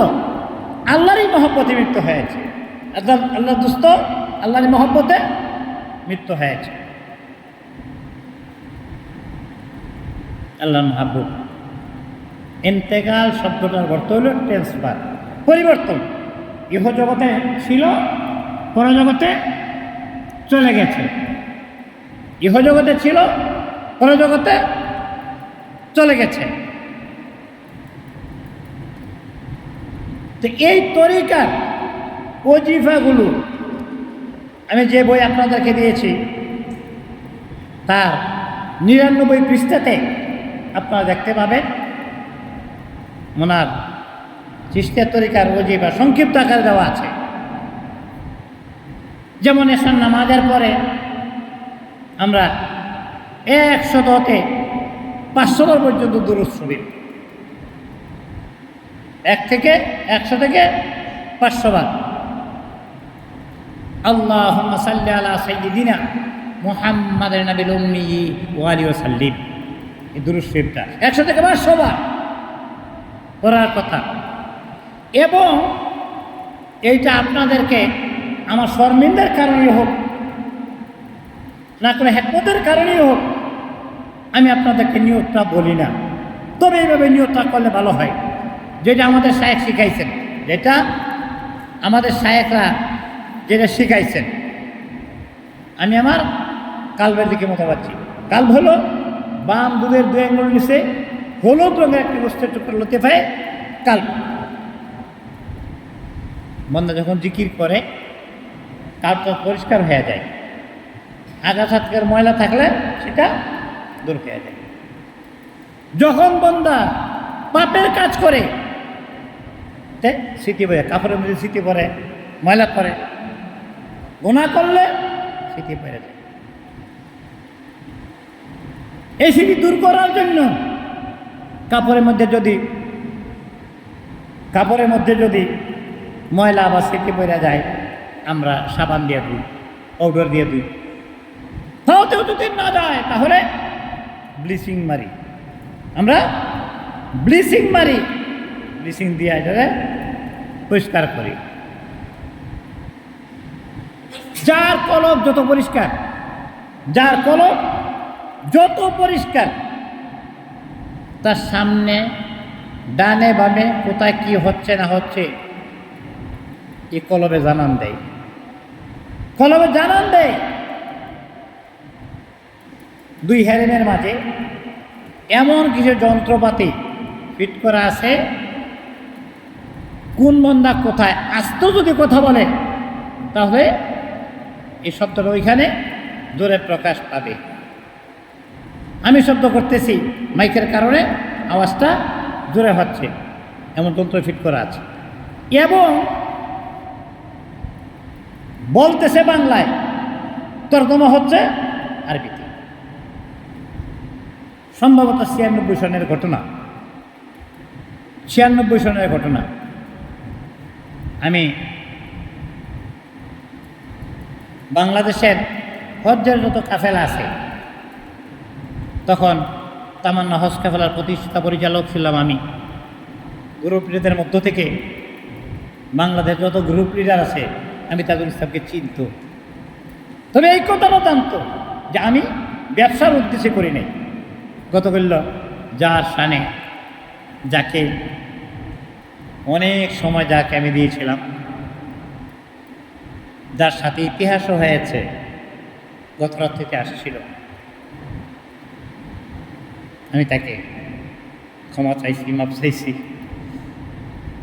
আল্লাহরই মহব্বতে মৃত্যু হয়েছে। আল্লাহর দুস্ত আল্লাহরই মহব্বতে মৃত্যু হয়েছে। আল্লাহর মাহবুব। ইন্তেকাল শব্দটার অর্থ হল ট্রান্সফার, পরিবর্তন। ইহ জগতে ছিল, পরজগতে চলে গেছে। ইহ জগতে ছিল, পরজগতে চলে গেছে। তো এই তরিকার ওজিফাগুলো আমি যে বই আপনাদেরকে দিয়েছি তার 99 পৃষ্ঠাতে আপনারা দেখতে পাবেন ওনার চিশতিয়া তরিকার ওজিফা সংক্ষিপ্ত আকারে দেওয়া আছে। যেমন এশার নামাজের পরে আমরা 100 হতে 500 বার পর্যন্ত দুরূদ শরীফ, 100 থেকে 500 বার আল্লাহুম্মা সাল্লি আলা সাইয়্যিদিনা মুহাম্মাদিন নাবিল উম্মি ওয়া আলিহি ওয়া সাল্লিম, এই দুরূদ শরীফটা 100 থেকে 500 বার পড়ার কথা। এবং এইটা আপনাদেরকে আমার শর্মিন্দার কারণেই হোক না কোনো হেকমতের কারণেই হোক, আমি আপনাদেরকে নিয়তটা বলি না, তবে এইভাবে নিয়তটা করলে ভালো হয়। যেটা আমাদের শায়েখ শিখাইছেন, যেটা আমাদের শায়েখরা যেটা শিখাইছেন, আমি আমার কালবের দিকে মতো পাচ্ছি। কালব হলো বাম দুধের 2 আঙ্গুল নিচে হলুদ রঙের একটি বস্তুর টুকরা লতিফায় কালব। বন্দা যখন জিকির করে কালবটা পরিষ্কার হয়ে যায়, আগাছা থেকে ময়লা থাকলে সেটা দূর হয়ে যায়। যখন বন্দা পাপের কাজ করে স্মৃতি পড়ে, কাপড়ের মধ্যে স্মৃতি পড়ে, ময়লা করে, গুনাহ করলে স্মৃতি পড়ে যায়। এই স্মৃতি দূর করার জন্য কাপড়ের মধ্যে যদি কাপড়ের মধ্যে যদি ময়লা বা সেটি পড়ে যায় আমরা সাবান দিয়ে দিই, পাউডার দিয়ে দিই। তাতেও যদি না যায় তাহলে ব্লিচিং মারি, আমরা ব্লিচিং মারি, ব্লিচিং দিয়ে এটাকে পরিষ্কার করি। যার কলব যত পরিষ্কার, যার কলব যত পরিষ্কার, তার সামনে ডানে বামে কোথায় কি হচ্ছে না হচ্ছে এই কলবে জানান দেয়, কলবে জানান দেয়। দুই হেরেনের মাঝে এমন কিছু যন্ত্রপাতি ফিট করা আছে, কোন বন্দা কোথায় আস্ত যদি কথা বলে তাহলে এই শব্দটা ওইখানে জোরে প্রকাশ পাবে। আমি শব্দ করতেছি, মাইকের কারণে আওয়াজটা জোরে হচ্ছে, এমন যন্ত্র ফিট করা আছে। এবং বলতেছে বাংলায়, তর্জমা হচ্ছে আরবিতে। সম্ভবত 96 সনের ঘটনা, 96 সনের ঘটনা। আমি বাংলাদেশের হজ্জের যত কাফেলা আছে, তখন তামান্না হজ কাফেলার প্রতিষ্ঠাতা পরিচালক ছিলাম আমি। গ্রুপ লিডারদের মধ্য থেকে বাংলাদেশ যত গ্রুপ লিডার আছে আমি তাজুল ইসলামকে চিনত। তবে এই কথাটা জানতো যে আমি ব্যবসার উদ্দেশ্যে করি নাই। গত করল যার শানে, যাকে অনেক সময় যাকে আমি দিয়েছিলাম, যার সাথে ইতিহাসও হয়েছে, গত রাত থেকে আসছিল, আমি তাকে ক্ষমা চাইছি, মাপ চাইছি,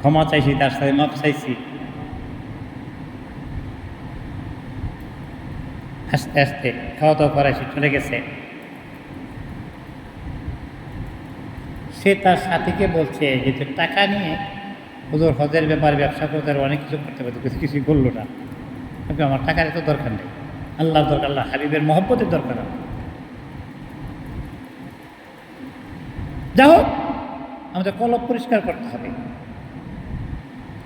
ক্ষমা চাইছি, তার সাথে মাপ চাইছি। আস্তে আস্তে খাওয়া দাওয়া করাইছি, চলে গেছে। সে তার সাথীকে বলছে যে তুই টাকা নিয়ে হুজুর হজের ব্যাপারে ব্যবসা করতে অনেক কিছু করতে পারতো, কিছুই করলো না। কিন্তু আমার টাকার এত দরকার নেই, আল্লাহর দরকার, আল্লাহ হাবিবের মহব্বতের দরকার। যা হোক, আমাদের কলব পরিষ্কার করতে হবে।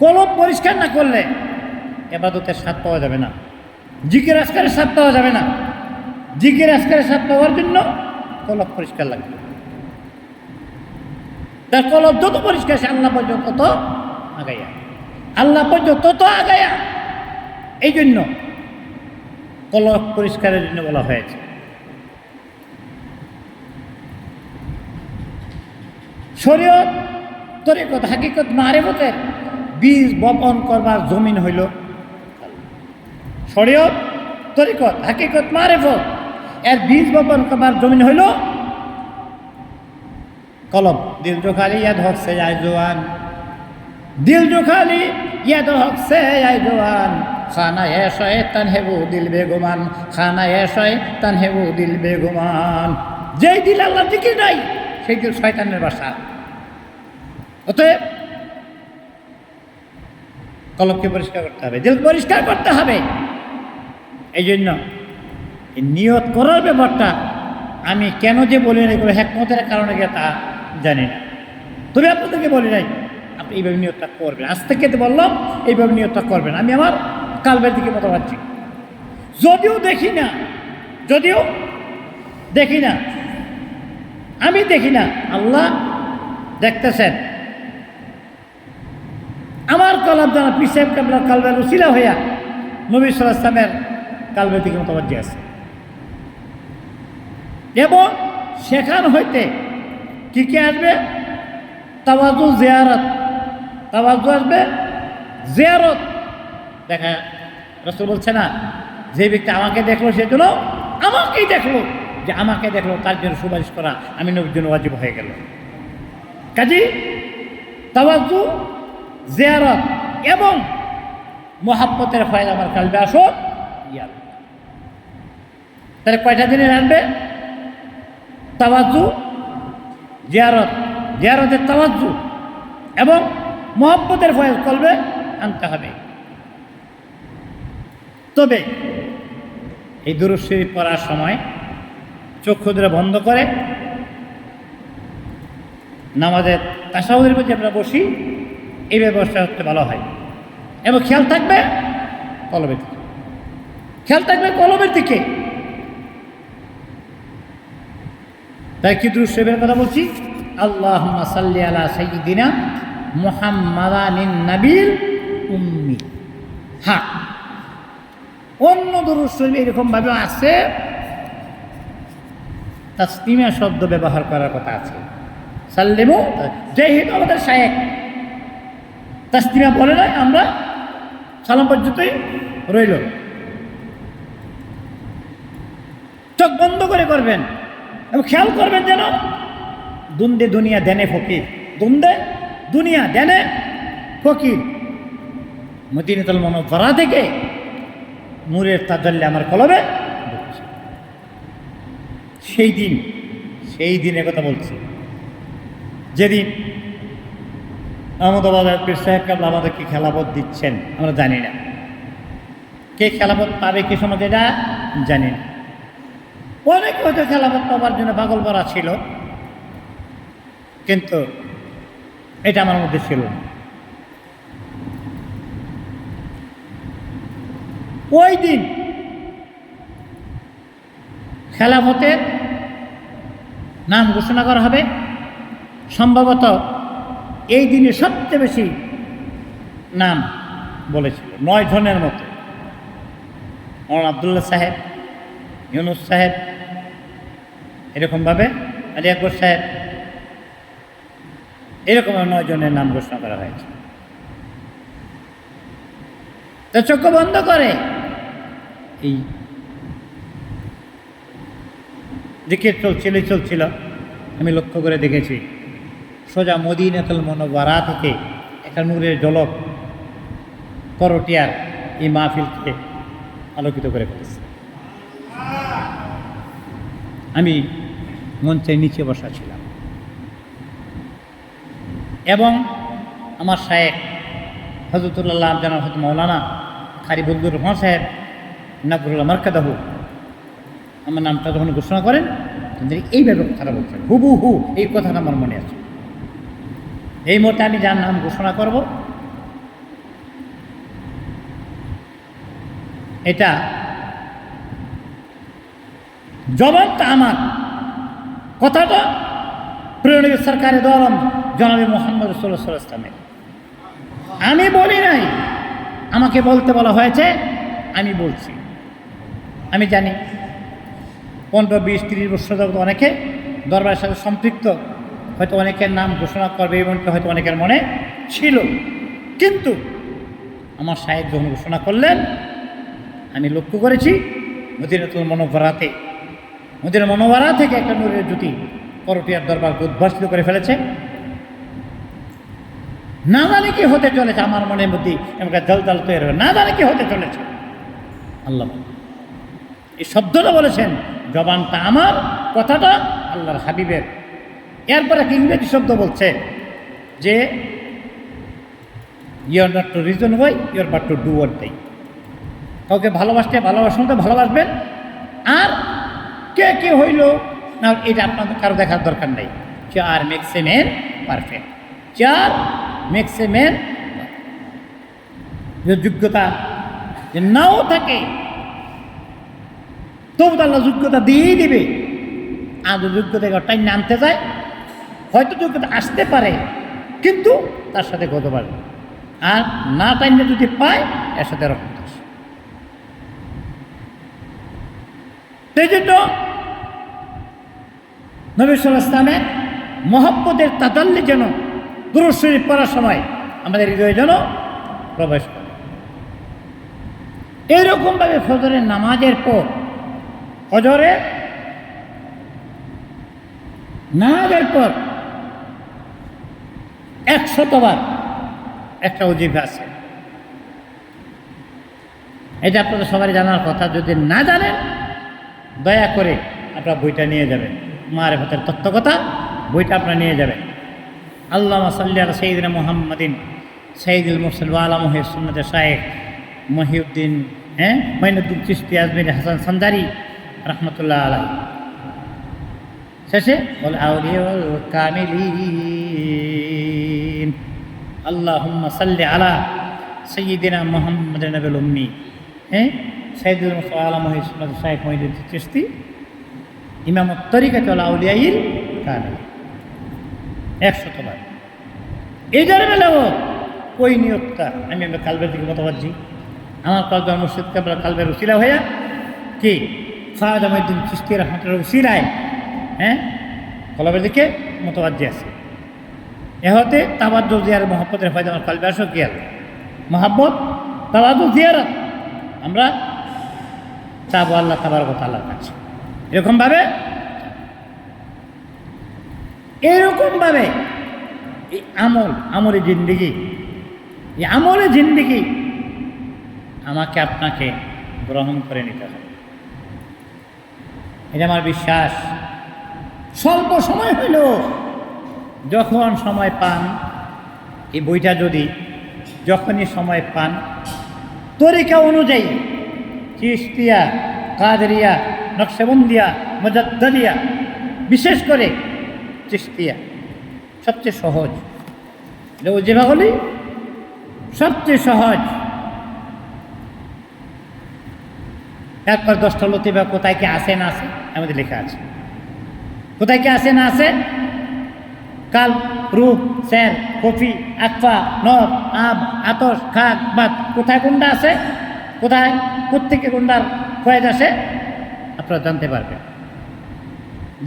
কলব পরিষ্কার না করলে ইবাদতের স্বাদ পাওয়া যাবে না, জিকির আজকারের স্বাদ পাওয়া যাবে না। জিকির আজকারের স্বাদ পাওয়ার জন্য কলব পরিষ্কার লাগবে। তার কলব যত পরিষ্কার, সে আল্লাহ পর্যন্ত তত আগাইয়া, আল্লাহ পর্যন্ত তত আগাইয়া। এই জন্য কলব পরিষ্কারের জন্য বলা হয়েছে। শরীয়ত, তরিকত, হাকিকত, মারিফতের বীজ বপন করবার জমিন হইল শরীয়ত, তরিকত, হাকিকত, মারিফত, এর বীজ বপন করবার জমিন হইল কলব। দিল जो खाली याद हक से आए जवान, दिल जो खाली याद हक से आए जवान, खाना है शैतान है वो दिल बेगुमान, खाना है शैतान है वो दिल बेगुमान। যেই দিল আল্লাহ জিকির নাই সেই দিল শয়তানের বাসা। অতএব কলবকে পরিষ্কার করতে হবে, দিল পরিষ্কার করতে হবে। এই জন্য এই নিয়ত করার ব্যাপারটা আমি কেন যে বলি না, এগুলো হিকমতের কারণে গিয়ে তা জানি না। তবে আপনাদেরকে বলি নাই আপনি এইভাবে নিয়তটা করবেন। আজ থেকে বললাম এইভাবে নিয়তটা করবেন। আমি আমার কালবের দিকে মতো পাচ্ছি, যদিও দেখি না, যদিও দেখি না, আমি দেখি না, আল্লাহ দেখতেছেন। আমার কলব যেন পিসাব কাবলার কালবের উসিলা হইয়া নবী সাল্লাল্লাহু আলাইহি ওয়াসাল্লামের কালবের দিকে মোতাবাজ্জি আছে। এবং সেখান হইতে কি কি আসবে? তাওয়াজু, জিয়ারত। তাওয়াজু আসবে, জিয়ারত। দেখা রাসূল বলছে না, যে ব্যক্তি আমাকে দেখলো সেজন্য আমাকেই দেখলো, যে আমাকে দেখলো তার জন্য সুপারিশ করা আমি নবীর জন্য ওয়াজিব হয়ে গেল। কাজী তাওয়াজু, জিয়ারত এবং মুহাব্বতের ফয়দা আমার কালবে আসো। তাহলে কয়টা দিনে আনবে? তাওয়াজু, জিয়ারত, জিয়ারতের তাওয়াজু এবং মুহাব্বতের ফয়দা কলবে আনতে হবে। তবে এই দুরূদ শরীফ পড়ার সময় চক্ষু দুটো বন্ধ করে নামাজের তাশাহুদের মধ্যে আমরা বসি, এই ব্যবস্থা হতে ভালো হয়। এবং খেয়াল থাকবে কলমের দিকে, খেয়াল থাকবে কলমের দিকে। তাই কি দুরূদ শরীফের কথা বলছি, আল্লাহুম্মা সাল্লি আলা সাইয়্যিদিনা মুহাম্মাদানিন নাবিল উম্মি। হ্যাঁ, অন্য দুরূদ শরীফ এরকমভাবে আছে, তাসলিমা শব্দ ব্যবহার করার কথা আছে। সাল্লিমু, যেহেতু আমাদের শায়েখ তাসলিমা বলে নাই, আমরা সালাম পর্যন্তই রইল। চোখ বন্ধ করে করবেন এবং খেয়াল করবেন যেন দুন্দে দুনিয়া দেনে ফকির, দুন্দে দুনিয়া দেনে ফকির। মদিনাতুল মুনাওয়ারা থেকে নূরের তাজাল্লি আমার কলবে। সেই দিনের কথা বলছি, যেদিন আহমদাবাদের পীর সাহেব কাবলা আমাদেরকে খেলাফত দিচ্ছেন, আমরা জানি না কে খেলাফত পাবে কে সমাজে, এটা জানি না। অনেকে হয়তো খেলাফত পাবার জন্য পাগল করা ছিল, কিন্তু এটা আমার মধ্যে ছিল না। ওই দিন খেলাফতের নাম ঘোষণা করা হবে। সম্ভবত এই দিনে সবচেয়ে বেশি নাম বলেছিল, 9 জনের মতো। মৌলানা আবদুল্লাহ সাহেব, ইউনুস সাহেব, এরকমভাবে আলী আকবর সাহেব, এরকম 9 জনের নাম ঘোষণা করা হয়েছে। তো চক্ষু বন্ধ করে এই দিকে চলছিল। আমি লক্ষ্য করে দেখেছি, সোজা মদিনাতুল মুনাওয়ারা থেকে একটা নূরের ঝলক করটিয়ার এই মাহফিলকে আলোকিত করে ফেলেছে। আমি মঞ্চের নিচে বসা ছিলাম এবং আমার শায়েখ হযরতুল্লাহ জানাব হযরত মাওলানা কারি বদরুর রহমান সাহেব নাবরুল্লাহ মারকাদাহু আমার নামটা যখন ঘোষণা করেন, এইভাবে কথাটা বলছেন, হুবহু এই কথাটা আমার মনে আছে। এই মুহূর্তে আমি যার নাম ঘোষণা করব, এটা জবানটা আমার, কথাটা প্রিয় নবী সরকারে দো আলম জনাবে মুহাম্মদ রাসূলুল্লাহ সাল্লাল্লাহু আলাইহি ওয়াসাল্লাম। আমি বলি নাই, আমাকে বলতে বলা হয়েছে, আমি বলছি। আমি জানি 15, 20, 30 বছর যাবত অনেকে দরবারের সাথে সম্পৃক্ত, হয়তো অনেকের নাম ঘোষণা করবে এমনটা হয়তো অনেকের মনে ছিল, কিন্তু আমার শায়েখ যখন ঘোষণা করলেন, আমি লক্ষ্য করেছি মদিনাতুল মুনাওয়ারা থেকে একটা নূরের জ্যোতি করটিয়ার দরবারকে উদ্ভাসিত করে ফেলেছে। না জানি কি হতে চলেছে, আমার মনের মধ্যে এমন জলজাল তৈরি হবে, না জানি কি হতে চলেছে। আল্লাহ এই শব্দটা বলেছেন, জবানটা আমার, কথাটা আল্লাহর হাবিবের। এরপরে একটা ইংরেজি শব্দ বলছে যে your not to reason why, your but to do what die. কাউকে ভালোবাসতে ভালোবাসবেন, আর কে কে হইল না এটা আপনাদের কারো দেখার দরকার নেই। 4 makes a man perfect, 4 makes a man. যোগ্যতা যে নাও থাকে তবু আল্লাহ যোগ্যতা দিয়েই দেবে। আর যোগ্যতা টাইম আনতে যায়, হয়তো যোগ্যতা আসতে পারে, কিন্তু তার সাথে গত পারে, আর না টাইমে যদি পায় এর সাথে রকম আসে। সেই জন্য নবী সাল্লাল্লাহু আলাইহি ওয়াসাল্লামের মহব্বতের তাজাল্লি যেন দুরূদ শরীফ পড়ার সময় আমাদের হৃদয়ে যেন প্রবেশ করে। এইরকমভাবে ফজরের নামাজের পর, ফজরের নামাজের পর 100বার একটা ওজিফা আছে। এটা আপনাদের সবাই জানার কথা। যদি না জানেন, দয়া করে আপনার বইটা নিয়ে যাবেন, মারিফাতের তত্ত্বকথা বইটা আপনারা নিয়ে যাবেন। আল্লাহুম্মা সাল্লি আলা সাইয়্যিদিনা মুহাম্মাদিন সাইয়্যিদুল মুরসালিন ওয়া আলা মুহিস সুন্নাতে শায়েখ মহিউদ্দিন মাইনুদ্দিন চিশতি আজমিরি হাসান সানজারি রাহমাতুল্লাহ আলাইহি। শেষে বলে আউলিয়া ওয়াল কামিলিন, আল্লাহুম্মা সাল্লি আলা সাইয়্যিদিনা মুহাম্মাদিন নাবিল উম্মি, হ্যাঁ, সাইয়্যিদুল মুরসালিন আলা মুহাম্মদ শাইখ মুঈনুদ্দিন চিশতি, ইমামুত তরিকাতুল আউলিয়াইল কামিল, 100 বার। এটার বেলাও ওই নিয়তটা আমি আমার কালবের দিকে মতবাজি, আমার কলবের মুর্শিদ কাবলা কালবের উসিলা হইয়া কি খাজা মুঈনুদ্দিন চিশতি রাহমাতুল্লাহ উসিলায়, হ্যাঁ, কলবের দিকে মতবাজি আছে। এ হতে তাবাজ্জুল জিয়ার মহব্বতের ফায়দা আমার কালবে আসো কি আল্লাহ মহব্বত তাবাজ্জুল জিয়ারত আমরা চাবো আল্লাহ তাবারক ওয়া তাআলার কাছে। এরকমভাবে এই আমলে জিন্দিগি, এই আমলে জিন্দিগি আমাকে আপনাকে গ্রহণ করে নিতে হবে। এটা আমার বিশ্বাস। স্বল্প সময় হইল, যখন সময় পান এই বইটা যদি যখনই সময় পান তরিকা অনুযায়ী চিশতিয়া, কাদরিয়া, নকশবন্দিয়া, মুজাদ্দিদিয়া, বিশেষ করে চিশতিয়া সবচেয়ে সহজ, যেভাবে সবচেয়ে সহজ। একবার 10টা লতিফা কোথায় কি আসে না আসে আমাদের লেখা আছে, কোথায় কি আসে না আসে, কাল, রূপ, স্যার, কফি, আকফা, নব, আব, আতস, খাক, বাত, কোথায় কোনটা আছে, কোথায় প্রত্যেকে কোনটার ফয়েদ আসে আপনারা জানতে পারবেন।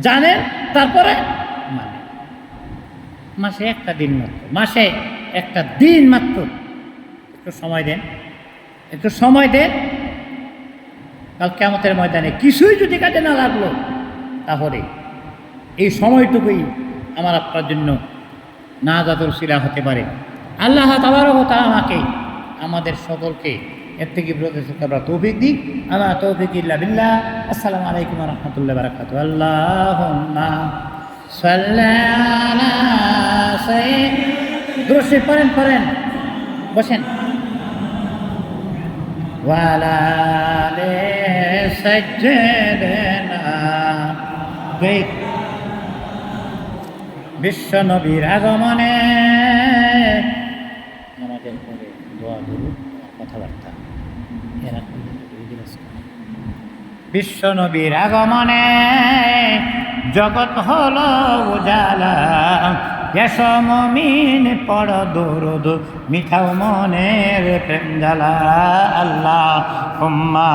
জানেন, তারপরে মানে মাসে একটা দিন মাত্র, মাসে একটা দিন মাত্র একটু সময় দেন, একটু সময় দেন। কাল কিয়ামতের ময়দানে কিছুই যদি কাজে না লাগলো, তাহলে এই সময়টুকুই আমার আপনার জন্য নাজাতুল সিলা হতে পারে। আল্লাহ তাবারক ওয়া তাআলা আমাকে আমাদের সকলকে এর থেকে বিরত থাকার তৌফিক দিক। আমার তৌফিক ইল্লা বিল্লাহ। আসসালামু আলাইকুম ওয়া রাহমাতুল্লাহি ওয়া বারাকাতুহু। আল্লাহুম্মা সাল্লি আলা সাইয়্যিদিনা, দুরূদ পড়েন, বসেন। ওয়া আলা আলি সাইয়্যিদিনা, বিশ্ব নবীর আগমনে নামাজের পরে দোয়া দুরূদ কথাবার্তা এরা বিশ্ব নবীর আগমনে জগৎ হলো উজালা, এসো মুমিন পড় দুরূদ, মিঠাও মনের প্রেম জ্বালা। আল্লাহুম্মা